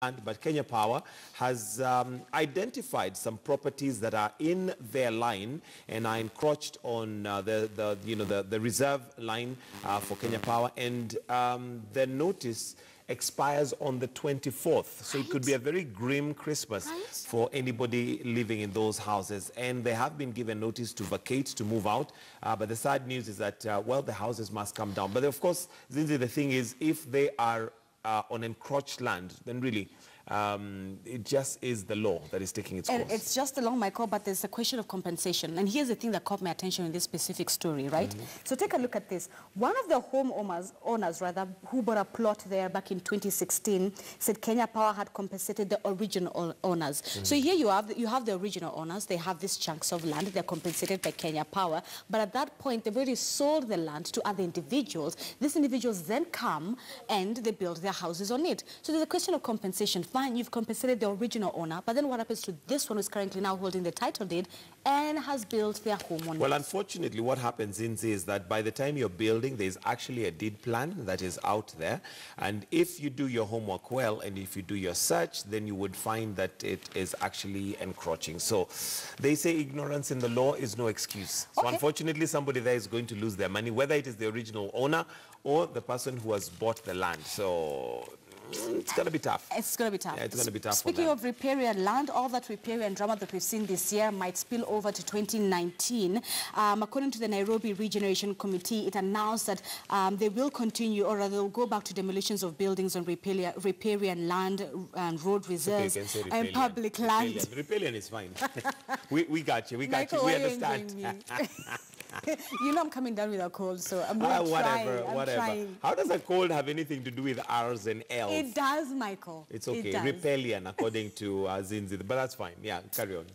but Kenya Power has identified some properties that are in their line and are encroached on the reserve line for Kenya Power, and the notice expires on the 24th. So it could be a very grim Christmas for anybody living in those houses. And they have been given notice to vacate, to move out. But the sad news is that, well, the houses must come down. But of course, Zinzi, the thing is, if they are on encroached land, then really it just is the law that is taking its course. And it's just the law, Michael, but there's a question of compensation. And here's the thing that caught my attention in this specific story, right? So take a look at this. One of the owners, who bought a plot there back in 2016, said Kenya Power had compensated the original owners. So here you have the original owners. They have these chunks of land. They're compensated by Kenya Power. But at that point, they've already sold the land to other individuals. These individuals then come and they build their houses on it. So there's a question of compensation. Fine, you've compensated the original owner, but then what happens to this one who's currently now holding the title deed and has built their home on it? Well, unfortunately, what happens, Zinzi, is that by the time you're building, there's actually a deed plan that is out there. And if you do your homework well, and if you do your search, then you would find that it is actually encroaching. So they say ignorance in the law is no excuse. So unfortunately, somebody there is going to lose their money, whether it is the original owner or the person who has bought the land. So it's going to be tough. It's going to be tough. Yeah, it's going to be tough. Speaking of riparian land, all that riparian drama that we've seen this year might spill over to 2019. According to the Nairobi Regeneration Committee, it announced that they will continue, or rather they'll go back to demolitions of buildings on riparian land and road reserves and public land. Riparian is fine. we got you. We got you. We understand. You know I'm coming down with a cold, so I'm whatever. How does a cold have anything to do with R's and L's? It does, Michael. It's okay. Rebellion, according to Zinzi, but that's fine. Yeah, carry on.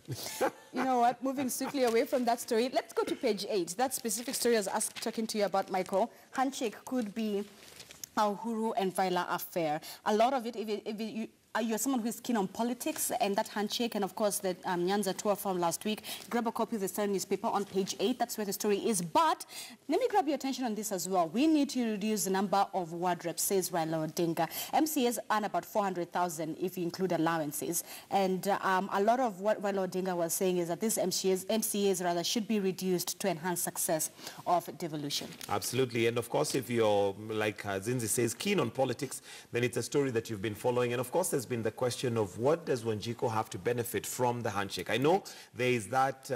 You know what? Moving swiftly away from that story, let's go to page 8. That specific story I was talking to you about, Michael. Handshake could be a Uhuru and Vaila affair. A lot of it, if you're someone who is keen on politics and that handshake, and of course the Nyanza tour from last week, grab a copy of the Sun newspaper on page 8. That's where the story is. But let me grab your attention on this as well. We need to reduce the number of ward reps, says Raila Odinga. MCAs earn about 400,000 if you include allowances. And a lot of what Raila Odinga was saying is that these MCAs rather should be reduced to enhance success of devolution. Absolutely. And of course, if you're, like Zinzi says, keen on politics, then it's a story that you've been following. And of course, there's been the question of what does Wanjiku have to benefit from the handshake. I know there is that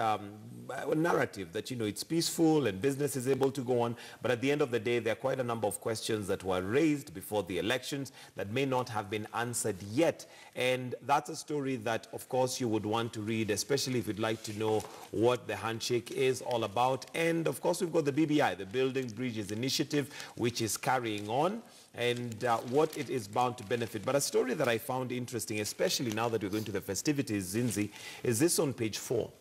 narrative that, you know, it's peaceful and business is able to go on, but at the end of the day, there are quite a number of questions that were raised before the elections that may not have been answered yet. And that's a story that, of course, you would want to read, especially if you'd like to know what the handshake is all about. And of course, we've got the BBI, the Building Bridges Initiative, which is carrying on, and what it is bound to benefit. But a story that I found interesting, especially now that we're going to the festivities, Zinzi, is this on page 4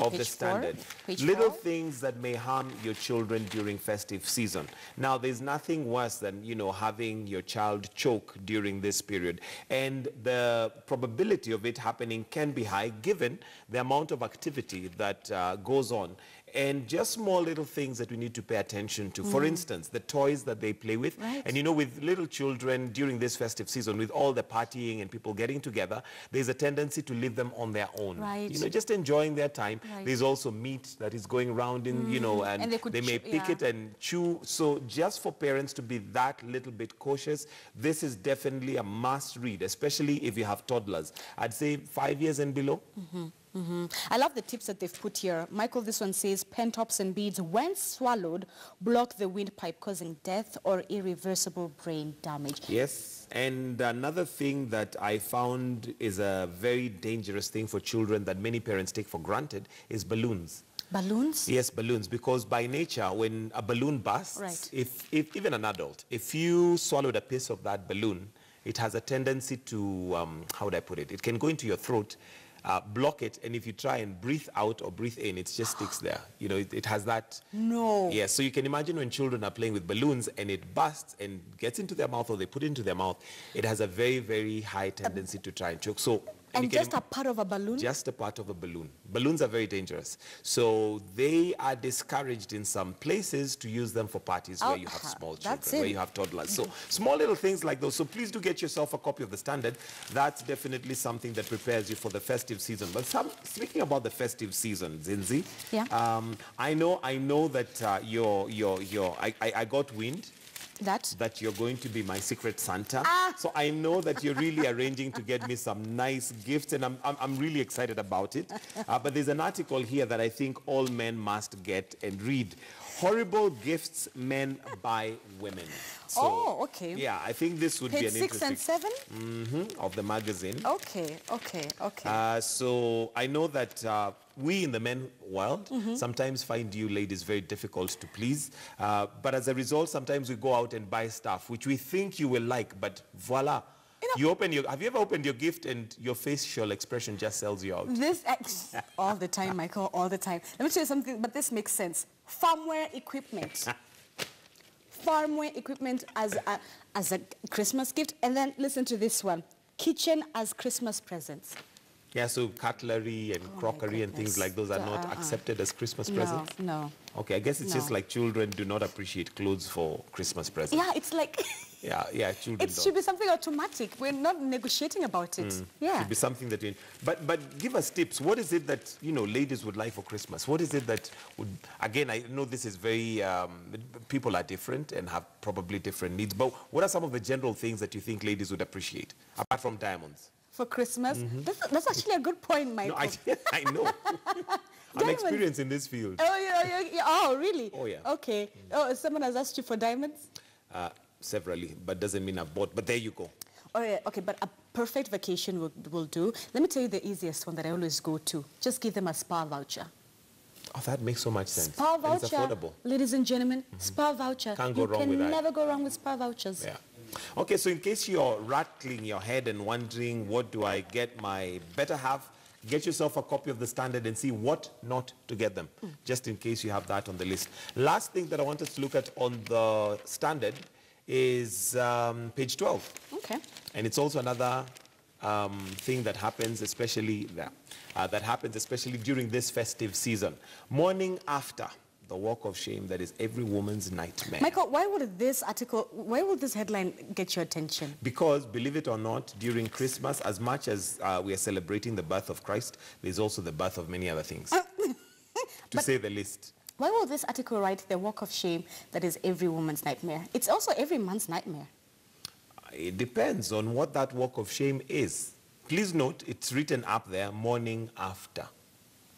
of the Standard. Little things that may harm your children during festive season. Now, there's nothing worse than, you know, having your child choke during this period. And the probability of it happening can be high given the amount of activity that goes on. And just small little things that we need to pay attention to. For instance, the toys that they play with. And you know, with little children during this festive season, with all the partying and people getting together, there's a tendency to leave them on their own. You know, just enjoying their time. There's also meat that is going around in, you know, and they may pick it and chew. So just for parents to be that little bit cautious, this is definitely a must read, especially if you have toddlers. I'd say 5 years and below. I love the tips that they've put here. Michael, this one says, pen tops and beads, when swallowed, block the windpipe, causing death or irreversible brain damage. Yes, and another thing that I found is a very dangerous thing for children that many parents take for granted is balloons. Balloons? Yes, balloons, because by nature, when a balloon bursts, if even an adult, if you swallowed a piece of that balloon, it has a tendency to, how would I put it? It can go into your throat, block it, and if you try and breathe out or breathe in, it just sticks there. You know, it has that. No. Yes, so you can imagine when children are playing with balloons and it bursts and gets into their mouth or they put it into their mouth, it has a very, very high tendency to try and choke. So And just a part of a balloon? Just a part of a balloon. Balloons are very dangerous. So they are discouraged in some places to use them for parties where you have small children, where you have toddlers. So small little things like those. So please do get yourself a copy of the Standard. That's definitely something that prepares you for the festive season. But speaking about the festive season, Zinzi, I know that I got wind that you're going to be my secret Santa. So I know that you're really arranging to get me some nice gifts, and I'm really excited about it. But there's an article here that I think all men must get and read. Horrible gifts men buy women. So, okay. Yeah, I think this would be an interesting... Page 6 and 7? Of the magazine. Okay. So I know that we in the men world sometimes find you ladies very difficult to please. But as a result, sometimes we go out and buy stuff which we think you will like, but voila. Have you ever opened your gift and your facial expression just sells you out? This all the time, Michael, all the time. Let me tell you something, but this makes sense. Farmware equipment. Farmware equipment as a Christmas gift. And then listen to this one. Kitchen as Christmas presents. Yeah, so cutlery and crockery and things like those are not accepted as Christmas presents? No. Okay, I guess it's just like children do not appreciate clothes for Christmas presents. Yeah, it's like... Yeah, children It should be something automatic. We're not negotiating about it. Yeah. It should be something that... But give us tips. What is it that, ladies would like for Christmas? What is it that would... Again, I know this is very... people are different and have probably different needs. But what are some of the general things that you think ladies would appreciate, apart from diamonds? For Christmas? That's actually a good point, Michael. No, I know. I'm experienced in this field. Oh, really? Oh, yeah. Okay. Oh, someone has asked you for diamonds? Severally, but doesn't mean I've bought. But there you go. Oh, yeah, okay, but a perfect vacation will do. Let me tell you the easiest one that I always go to. Just give them a spa voucher. Oh, that makes so much sense. Spa voucher. And it's affordable. Ladies and gentlemen, spa voucher. Can't go wrong with that. You can never go wrong with spa vouchers. Yeah. Okay, so in case you're rattling your head and wondering, what do I get my better half? Get yourself a copy of the Standard and see what not to get them, just in case you have that on the list. Last thing that I want us to look at on the Standard is page 12. Okay. And it's also another thing that happens, especially during this festive season. Morning after, the walk of shame that is every woman's nightmare. Michael, why would this headline get your attention? Because, believe it or not, during Christmas, as much as we are celebrating the birth of Christ, there's also the birth of many other things, to say the least. Why will this article write the walk of shame that is every woman's nightmare? It's also every man's nightmare. It depends on what that walk of shame is. Please note, it's written up there, morning after.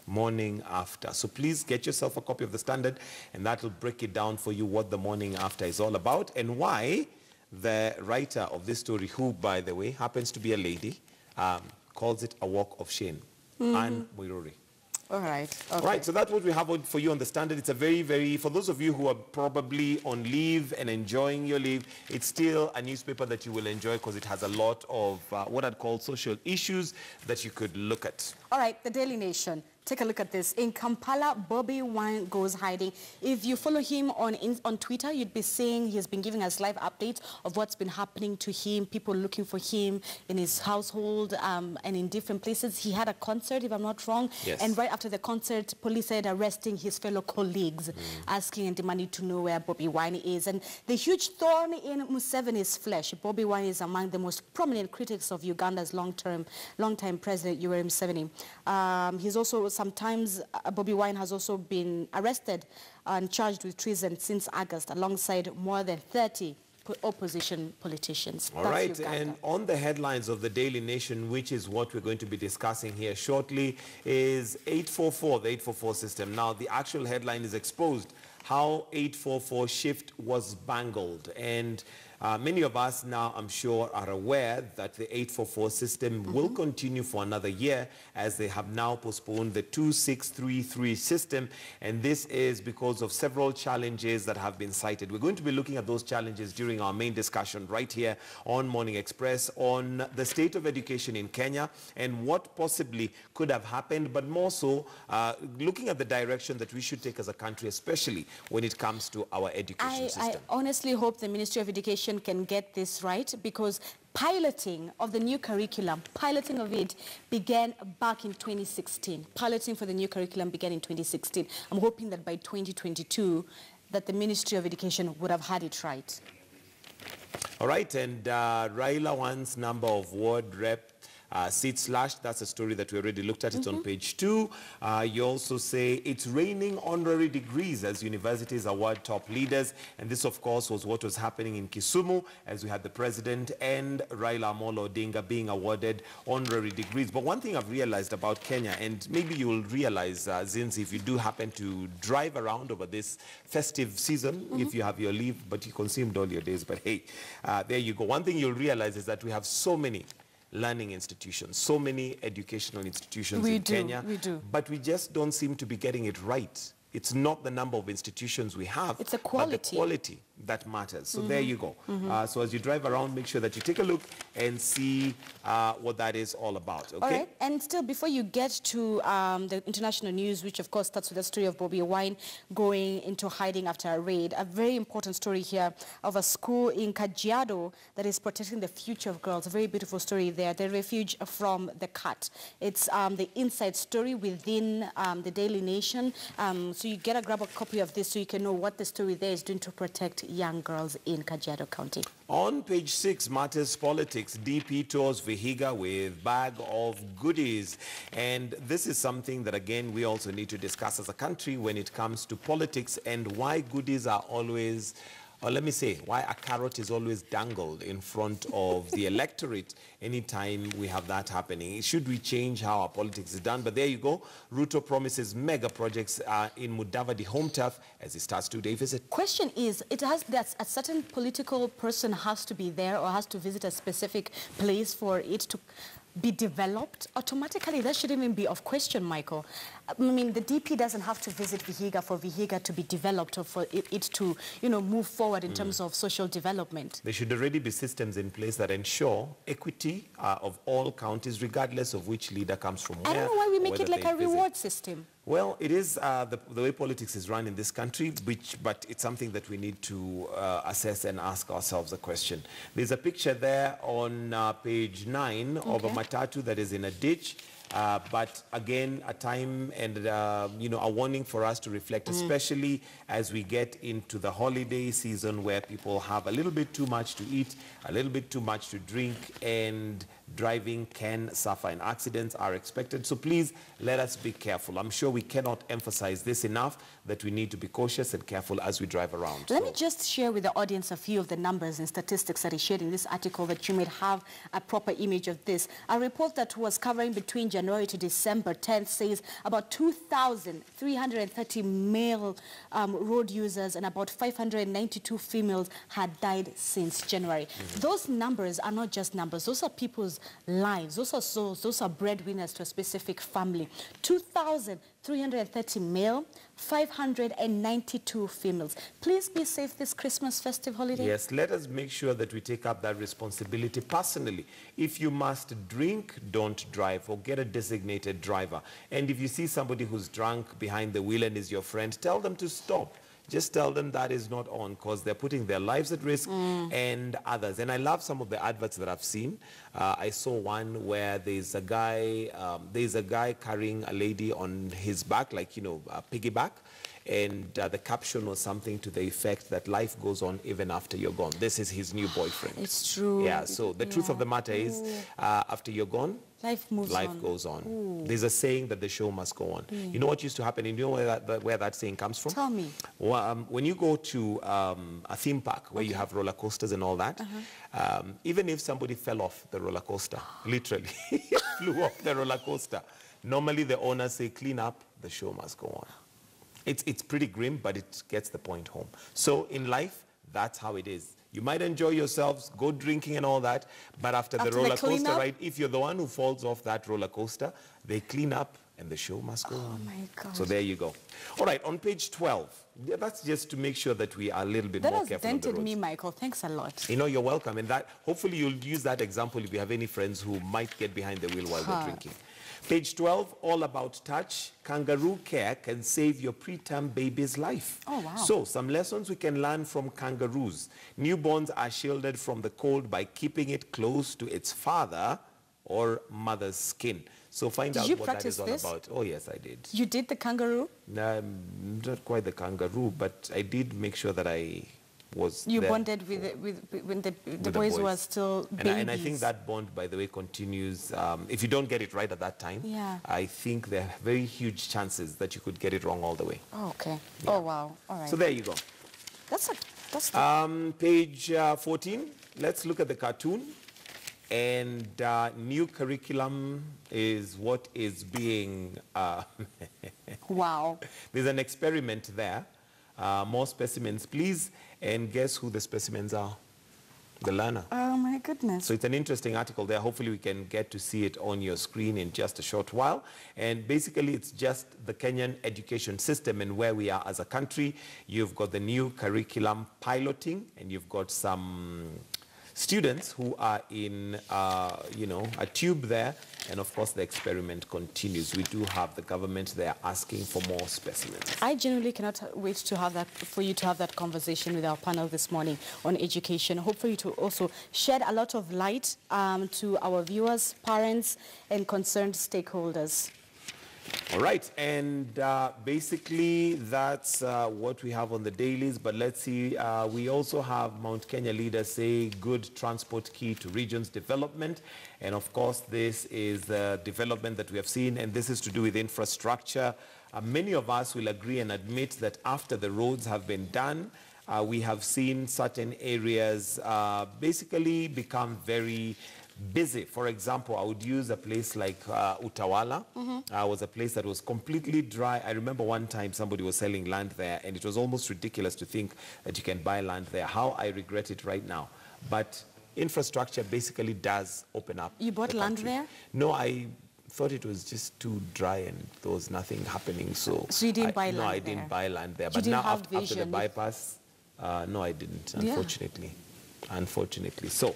Morning after. So please get yourself a copy of the Standard, and that will break it down for you what the morning after is all about and why the writer of this story, who, by the way, happens to be a lady, calls it a walk of shame. Anne Moirori. All right. Okay. Right, so that's what we have for you on the Standard. It's a very, for those of you who are probably on leave and enjoying your leave, it's still a newspaper that you will enjoy because it has a lot of what I'd call social issues that you could look at. All right, the Daily Nation. Take a look at this. In Kampala, Bobi Wine goes hiding. If you follow him on Twitter, you'd be seeing he's been giving us live updates of what's been happening to him, people looking for him in his household and in different places. He had a concert, if I'm not wrong. Yes. And right after the concert, police said arresting his fellow colleagues, asking and demanding to know where Bobi Wine is. And the huge thorn in Museveni's flesh. Bobi Wine is among the most prominent critics of Uganda's long-time president, Yoweri Museveni. He's also sometimes Bobi Wine has also been arrested and charged with treason since August, alongside more than 30 opposition politicians. All right, and on the headlines of the Daily Nation, which is what we're going to be discussing here shortly, is 844, the 844 system. Now, the actual headline is exposed how 844 shift was bungled. And many of us now, I'm sure, are aware that the 844 system will continue for another year, as they have now postponed the 2633 system. And this is because of several challenges that have been cited. We're going to be looking at those challenges during our main discussion right here on Morning Express on the state of education in Kenya and what possibly could have happened, but more so looking at the direction that we should take as a country, especially when it comes to our education system. I honestly hope the Ministry of Education education can get this right, because piloting of the new curriculum, piloting of it began back in 2016. Piloting for the new curriculum began in 2016. I'm hoping that by 2022, that the Ministry of Education would have had it right. All right, and Raila wants number of ward rep seats slashed. That's a story that we already looked at. It's on page 2. You also say it's raining honorary degrees as universities award top leaders. And this, of course, was what was happening in Kisumu as we had the president and Raila Amolo Odinga being awarded honorary degrees. But one thing I've realized about Kenya, and maybe you'll realize, Zinzi, if you do happen to drive around over this festive season, if you have your leave, but you consumed all your days. But hey, there you go. One thing you'll realize is that we have so many learning institutions, so many educational institutions in Kenya, but we just don't seem to be getting it right. It's not the number of institutions we have, it's a quality. But the quality that matters. So there you go. So as you drive around, make sure that you take a look and see what that is all about. Okay? All right. And still, before you get to the international news, which of course starts with the story of Bobby Wine going into hiding after a raid, a very important story here of a school in Kajiado that is protecting the future of girls. A very beautiful story there. The refuge from the cut. It's the inside story within the Daily Nation. So you get a grab a copy of this so you can know what the story there is doing to protect young girls in Kajiado County. On page 6, Matters Politics, DP tours Vihiga with bag of goodies. And this is something that, again, we also need to discuss as a country when it comes to politics and why goodies are always, or let me say, why a carrot is always dangled in front of the electorate anytime we have that happening. Should we change how our politics is done? But there you go. Ruto promises mega projects in Mudavadi home turf as he starts two-day visit. Question is, it has that a certain political person has to be there or has to visit a specific place for it to be developed? Automatically, that shouldn't even be of question, Michael. I mean, the DP doesn't have to visit Vihiga for Vihiga to be developed or for it to, you know, move forward in terms of social development. There should already be systems in place that ensure equity of all counties, regardless of which leader comes from where. I don't know why we make it like a reward system. Well, it is the way politics is run in this country, but it's something that we need to assess and ask ourselves a question. There's a picture there on page 9 of a matatu that is in a ditch. But again, a time and, you know, a warning for us to reflect, especially as we get into the holiday season where people have a little bit too much to eat, a little bit too much to drink, and driving can suffer and accidents are expected. So please let us be careful. I'm sure we cannot emphasize this enough, that we need to be cautious and careful as we drive around. Let me just share with the audience a few of the numbers and statistics that is shared in this article that you may have a proper image of this. A report that was covering between January to December 10th says about 2,330 male road users and about 592 females had died since January. Those numbers are not just numbers. Those are people's lives. Those are souls. Those are breadwinners to a specific family. 2,330 male, 592 females. Please be safe this Christmas festive holiday. Yes, let us make sure that we take up that responsibility personally. If you must drink, don't drive, or get a designated driver. And if you see somebody who's drunk behind the wheel and is your friend, tell them to stop. Just tell them that is not on, because they're putting their lives at risk and others. And I love some of the adverts that I've seen. I saw one where there's a guy carrying a lady on his back, like, you know, a piggyback. And the caption was something to the effect that life goes on even after you're gone. This is his new boyfriend. It's true. Yeah, so the truth of the matter is, after you're gone, life goes on. There's a saying that the show must go on. You know what used to happen? You know where that saying comes from? Tell me. Well, when you go to a theme park where you have roller coasters and all that, even if somebody fell off the roller coaster, literally flew off the roller coaster, normally the owners say, clean up, the show must go on. It's pretty grim, but it gets the point home. So in life, that's how it is. You might enjoy yourselves, go drinking and all that, but after the roller coaster ride, if you're the one who falls off that roller coaster, they clean up and the show must go on. Oh my God. So there you go. All right, on page 12, that's just to make sure that we are a little bit more careful on the roads. That has dented me, Michael. Thanks a lot. You know, you're welcome. And that, hopefully you'll use that example if you have any friends who might get behind the wheel while they're drinking. Page 12, all about touch. Kangaroo care can save your preterm baby's life. Oh, wow. So, some lessons we can learn from kangaroos. Newborns are shielded from the cold by keeping it close to its father or mother's skin. So find out what that is all about. Oh, yes, I did. You did the kangaroo? Not quite the kangaroo, but I did make sure that I was You bonded when the boys were still babies. And I think that bond, by the way, continues. If you don't get it right at that time, I think there are very huge chances that you could get it wrong all the way. Oh, okay. Yeah. Oh, wow. All right. So there you go. That's page 14, let's look at the cartoon. And new curriculum is what is being... Wow. There's an experiment there. More specimens, please. And guess who the specimens are? The learner. Oh, my goodness. So it's an interesting article there. Hopefully we can get to see it on your screen in just a short while. And basically it's just the Kenyan education system and where we are as a country. You've got the new curriculum piloting, and you've got some students who are in, you know, a tube there. And of course, the experiment continues. We do have the government there asking for more specimens. I genuinely cannot wait to have that, for you to have that conversation with our panel this morning on education. Hopefully to also shed a lot of light to our viewers, parents, and concerned stakeholders. All right, and basically that's what we have on the dailies, but let's see, we also have Mount Kenya leaders say good transport key to region's development, and of course this is the development that we have seen, and this is to do with infrastructure. Many of us will agree and admit that after the roads have been done, we have seen certain areas basically become very busy. For example, I would use a place like Utawala. Was a place that was completely dry. I remember one time somebody was selling land there, and it was almost ridiculous to think that you can buy land there. How I regret it right now. But infrastructure basically does open up. You bought land there? No, I thought it was just too dry and there was nothing happening. So you didn't buy land there? No, I didn't buy land there. But now after the bypass, no, I didn't, unfortunately. Unfortunately. So,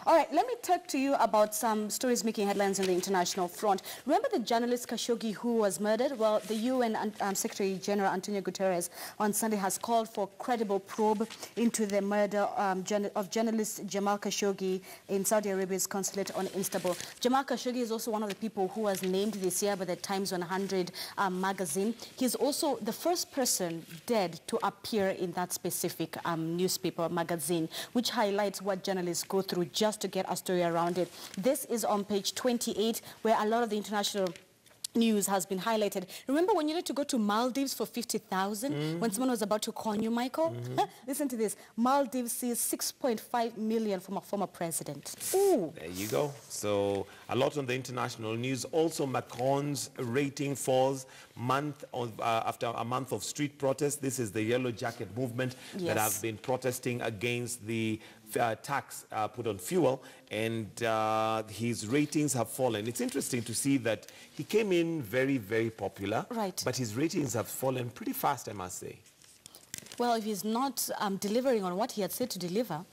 all right, let me talk to you about some stories making headlines on the international front. Remember the journalist Khashoggi who was murdered? Well, the UN Secretary General Antonio Guterres on Sunday has called for credible probe into the murder of journalist Jamal Khashoggi in Saudi Arabia's consulate on Istanbul. Jamal Khashoggi is also one of the people who was named this year by the Times 100 magazine. He's also the first person dead to appear in that specific newspaper magazine, which highlights what journalists go through just to get a story around it. This is on page 28, where a lot of the international news has been highlighted. Remember when you had to go to Maldives for 50,000 when someone was about to con you, Michael? Listen to this. Maldives sees 6.5 million from a former president. Ooh. There you go. So a lot on the international news. Also, Macron's rating falls after a month of street protests. This is the Yellow Jacket movement that have been protesting against the tax put on fuel, and his ratings have fallen. It's interesting to see that he came in very, very popular, but his ratings have fallen pretty fast, I must say. Well, if he's not delivering on what he had said to deliver,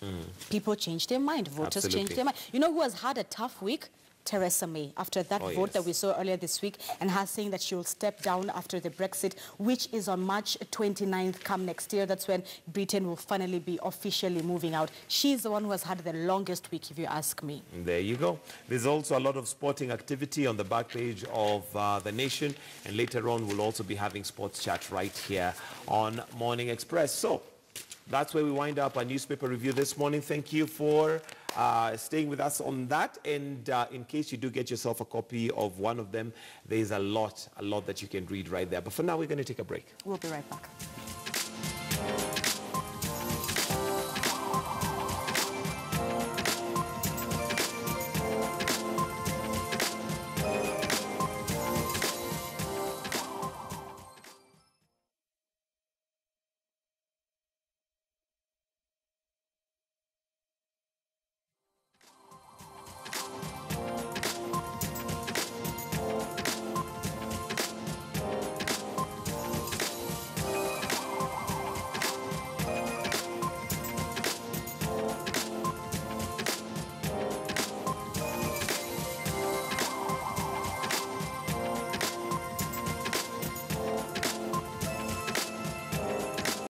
people change their mind. Voters change their mind. You know who has had a tough week? Theresa May, after that vote that we saw earlier this week, and her saying that she will step down after the Brexit, which is on March 29th come next year. That's when Britain will finally be officially moving out. She's the one who has had the longest week, if you ask me. There you go. There's also a lot of sporting activity on the back page of The Nation, and later on we'll also be having sports chat right here on Morning Express. So that's where we wind up our newspaper review this morning. Thank you for staying with us on that, and in case you do get yourself a copy of one of them, there's a lot that you can read right there. But for now, we're going to take a break. We'll be right back.